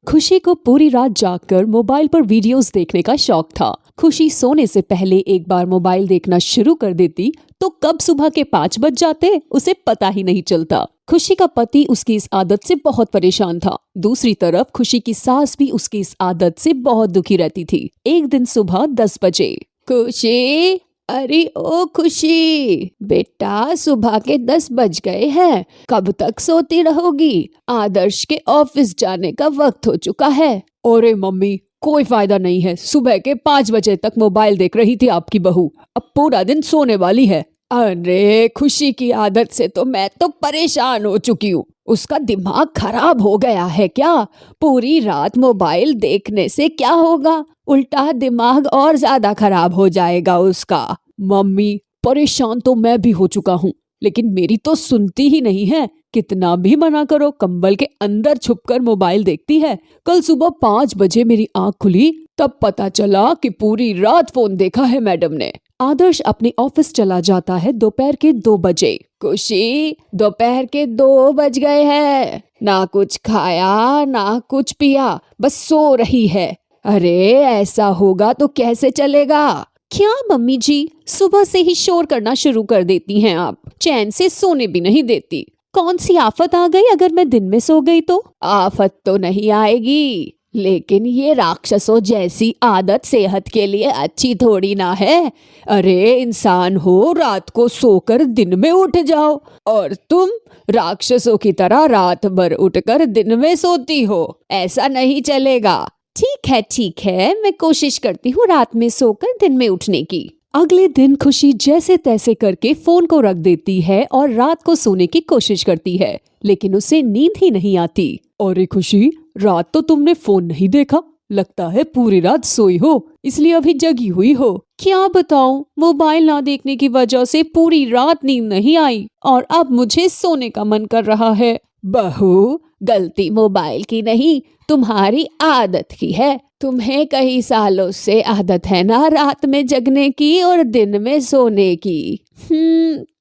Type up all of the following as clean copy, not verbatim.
खुशी को पूरी रात जागकर मोबाइल पर वीडियोस देखने का शौक था। खुशी सोने से पहले एक बार मोबाइल देखना शुरू कर देती तो कब सुबह के 5 बज जाते उसे पता ही नहीं चलता। खुशी का पति उसकी इस आदत से बहुत परेशान था। दूसरी तरफ खुशी की सास भी उसकी इस आदत से बहुत दुखी रहती थी। एक दिन सुबह 10 बजे, खुशी, अरे ओ खुशी, बेटा सुबह के 10 बज गए हैं, कब तक सोती रहोगी? आदर्श के ऑफिस जाने का वक्त हो चुका है। अरे मम्मी, कोई फायदा नहीं है, सुबह के 5 बजे तक मोबाइल देख रही थी आपकी बहू, अब पूरा दिन सोने वाली है। अरे खुशी की आदत से तो मैं तो परेशान हो चुकी हूँ। उसका दिमाग खराब हो गया है क्या? पूरी रात मोबाइल देखने से क्या होगा, उल्टा दिमाग और ज्यादा खराब हो जाएगा उसका। मम्मी, परेशान तो मैं भी हो चुका हूँ, लेकिन मेरी तो सुनती ही नहीं है। कितना भी मना करो, कंबल के अंदर छुपकर मोबाइल देखती है। कल सुबह 5 बजे मेरी आंख खुली तब पता चला कि पूरी रात फोन देखा है मैडम ने। आदर्श अपने ऑफिस चला जाता है दोपहर के 2 बजे। खुशी, दोपहर के 2 बज गए हैं, ना कुछ खाया ना कुछ पिया, बस सो रही है। अरे ऐसा होगा तो कैसे चलेगा? क्या मम्मी जी, सुबह से ही शोर करना शुरू कर देती हैं आप, चैन से सोने भी नहीं देती। कौन सी आफत आ गई अगर मैं दिन में सो गई तो? आफत तो नहीं आएगी, लेकिन ये राक्षसों जैसी आदत सेहत के लिए अच्छी थोड़ी ना है। अरे इंसान हो, रात को सोकर दिन में उठ जाओ, और तुम राक्षसों की तरह रात भर उठकर दिन में सोती हो। ऐसा नहीं चलेगा। ठीक है, मैं कोशिश करती हूँ रात में सोकर दिन में उठने की। अगले दिन खुशी जैसे तैसे करके फोन को रख देती है और रात को सोने की कोशिश करती है, लेकिन उसे नींद ही नहीं आती। अरे खुशी, रात तो तुमने फोन नहीं देखा, लगता है पूरी रात सोई हो, इसलिए अभी जगी हुई हो। क्या बताऊं, मोबाइल ना देखने की वजह से पूरी रात नींद नहीं आई और अब मुझे सोने का मन कर रहा है। बहू, गलती मोबाइल की नहीं, तुम्हारी आदत की है। तुम्हें कई सालों से आदत है ना रात में जगने की और दिन में सोने की।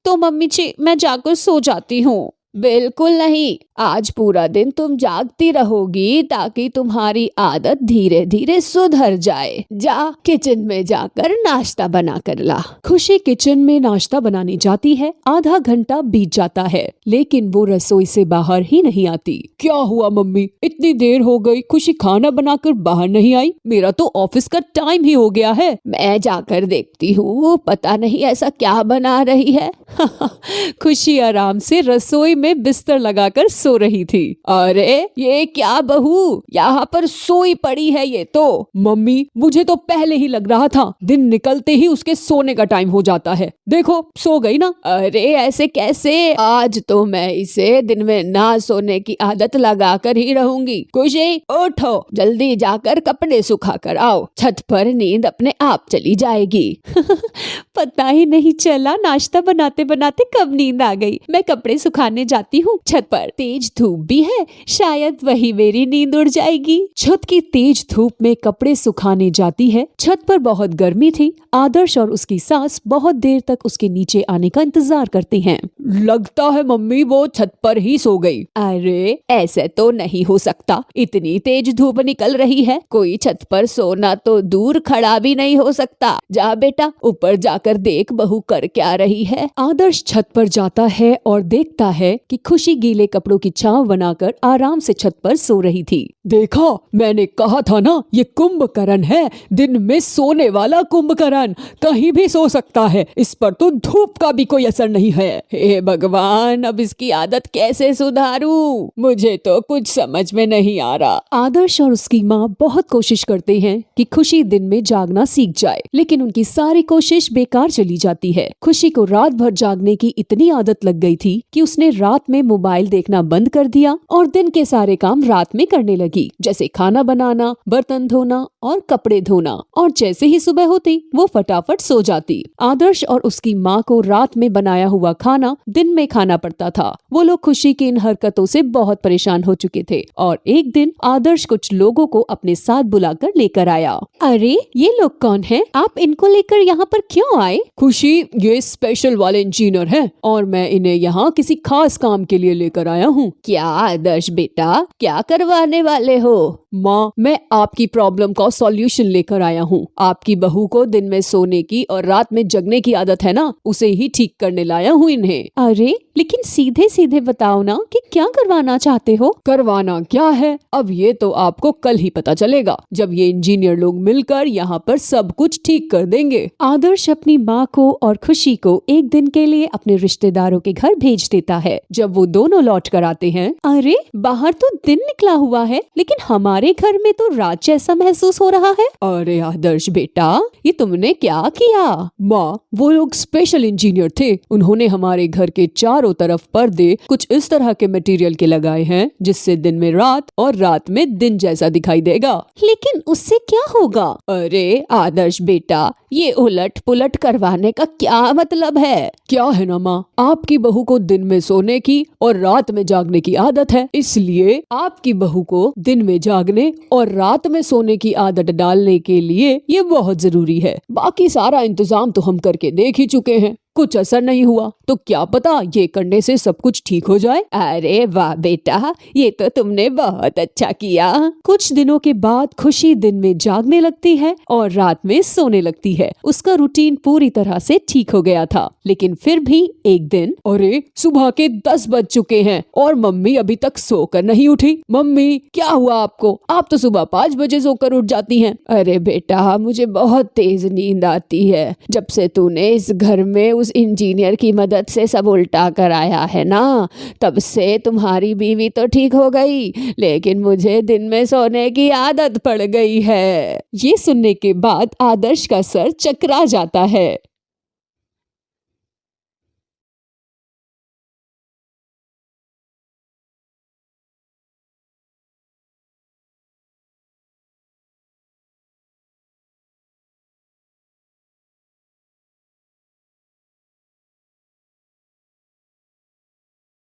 तो मम्मी जी, मैं जाकर सो जाती हूँ। बिल्कुल नहीं, आज पूरा दिन तुम जागती रहोगी ताकि तुम्हारी आदत धीरे धीरे सुधर जाए। जा किचन में जाकर नाश्ता बना कर ला। खुशी किचन में नाश्ता बनाने जाती है। आधा घंटा बीत जाता है, लेकिन वो रसोई से बाहर ही नहीं आती। क्या हुआ मम्मी, इतनी देर हो गई, खुशी खाना बनाकर बाहर नहीं आई? मेरा तो ऑफिस का टाइम ही हो गया है। मैं जाकर देखती हूँ, पता नहीं ऐसा क्या बना रही है। खुशी आराम से रसोई में बिस्तर लगाकर सो रही थी। अरे ये क्या बहू, यहाँ पर सोई पड़ी है ये तो। मम्मी, मुझे तो पहले ही लग रहा था, दिन निकलते ही उसके सोने का टाइम हो जाता है। देखो सो गई ना। अरे ऐसे कैसे, आज तो मैं इसे दिन में ना सोने की आदत लगा कर ही रहूंगी। खुशी उठो, जल्दी जाकर कपड़े सुखा कर आओ, छत पर नींद अपने आप चली जाएगी। पता ही नहीं चला नाश्ता बनाते बनाते कब नींद आ गई। मैं कपड़े सुखाने जाती हूँ छत पर, तेज धूप भी है, शायद वही मेरी नींद उड़ जाएगी। छत की तेज धूप में कपड़े सुखाने जाती है। छत पर बहुत गर्मी थी। आदर्श और उसकी सास बहुत देर तक उसके नीचे आने का इंतजार करते हैं। लगता है मम्मी वो छत पर ही सो गई। अरे ऐसे तो नहीं हो सकता, इतनी तेज धूप निकल रही है, कोई छत पर सोना तो दूर खड़ा भी नहीं हो सकता। जा बेटा, ऊपर जाकर देख बहू कर क्या रही है। आदर्श छत पर जाता है और देखता है कि खुशी गीले कपड़ों की छांव बनाकर आराम से छत पर सो रही थी। देखा, मैंने कहा था ना, ये कुंभकर्ण है, दिन में सोने वाला कुंभकर्ण, कहीं भी सो सकता है, इस पर तो धूप का भी कोई असर नहीं है। हे भगवान, अब इसकी आदत कैसे सुधारूं? मुझे तो कुछ समझ में नहीं आ रहा। आदर्श और उसकी माँ बहुत कोशिश करते हैं कि खुशी दिन में जागना सीख जाए, लेकिन उनकी सारी कोशिश बेकार चली जाती है। खुशी को रात भर जागने की इतनी आदत लग गई थी कि उसने रात में मोबाइल देखना बंद कर दिया और दिन के सारे काम रात में करने लगी, जैसे खाना बनाना, बर्तन धोना और कपड़े धोना। और जैसे ही सुबह होती वो फटाफट सो जाती। आदर्श और उसकी माँ को रात में बनाया हुआ खाना दिन में खाना पड़ता था। वो लोग खुशी की इन हरकतों से बहुत परेशान हो चुके थे और एक दिन आदर्श कुछ लोगों को अपने साथ बुलाकर लेकर आया। अरे ये लोग कौन हैं? आप इनको लेकर यहाँ पर क्यों आए? खुशी, ये स्पेशल वाले इंजीनियर हैं और मैं इन्हें यहाँ किसी खास काम के लिए लेकर आया हूँ। क्या आदर्श बेटा, क्या करवाने वाले हो? माँ, मैं आपकी प्रॉब्लम का सॉल्यूशन लेकर आया हूँ। आपकी बहू को दिन में सोने की और रात में जगने की आदत है ना, उसे ही ठीक करने लाया हूँ इन्हें। अरे लेकिन सीधे सीधे बताओ ना कि क्या करवाना चाहते हो? करवाना क्या है, अब ये तो आपको कल ही पता चलेगा, जब ये इंजीनियर लोग मिलकर यहाँ पर सब कुछ ठीक कर देंगे। आदर्श अपनी माँ को और खुशी को एक दिन के लिए अपने रिश्तेदारों के घर भेज देता है। जब वो दोनों लौट कर आते हैं, अरे बाहर तो दिन निकला हुआ है, लेकिन हमारे घर में तो रात जैसा महसूस हो रहा है। अरे आदर्श बेटा, ये तुमने क्या किया? माँ, वो लोग स्पेशल इंजीनियर थे, उन्होंने हमारे घर के चारों तरफ पर्दे कुछ इस तरह के मटेरियल के लगाए हैं जिससे दिन में रात और रात में दिन जैसा दिखाई देगा। लेकिन उससे क्या होगा? अरे आदर्श बेटा, ये उलट पुलट करवाने का क्या मतलब है? क्या है ना माँ, आपकी बहू को दिन में सोने की और रात में जागने की आदत है, इसलिए आपकी बहू को दिन में जागने और रात में सोने की आदत डालने के लिए ये बहुत जरूरी है। बाकी सारा इंतजाम तो हम करके देख ही चुके हैं, कुछ असर नहीं हुआ, तो क्या पता ये करने से सब कुछ ठीक हो जाए। अरे वाह बेटा, ये तो तुमने बहुत अच्छा किया। कुछ दिनों के बाद खुशी दिन में जागने लगती है और रात में सोने लगती है। उसका रूटीन पूरी तरह से ठीक हो गया था, लेकिन फिर भी एक दिन, अरे सुबह के 10 बज चुके हैं और मम्मी अभी तक सोकर नहीं उठी। मम्मी, क्या हुआ आपको? आप तो सुबह 5 बजे सोकर उठ जाती हैं। अरे बेटा, मुझे बहुत तेज नींद आती है। जब से तूने इस घर में उस इंजीनियर की मदद से सब उल्टा कराया है ना, तब से तुम्हारी बीवी तो ठीक हो गई, लेकिन मुझे दिन में सोने की आदत पड़ गई है। ये सुनने के बाद आदर्श का सर चकरा जाता है।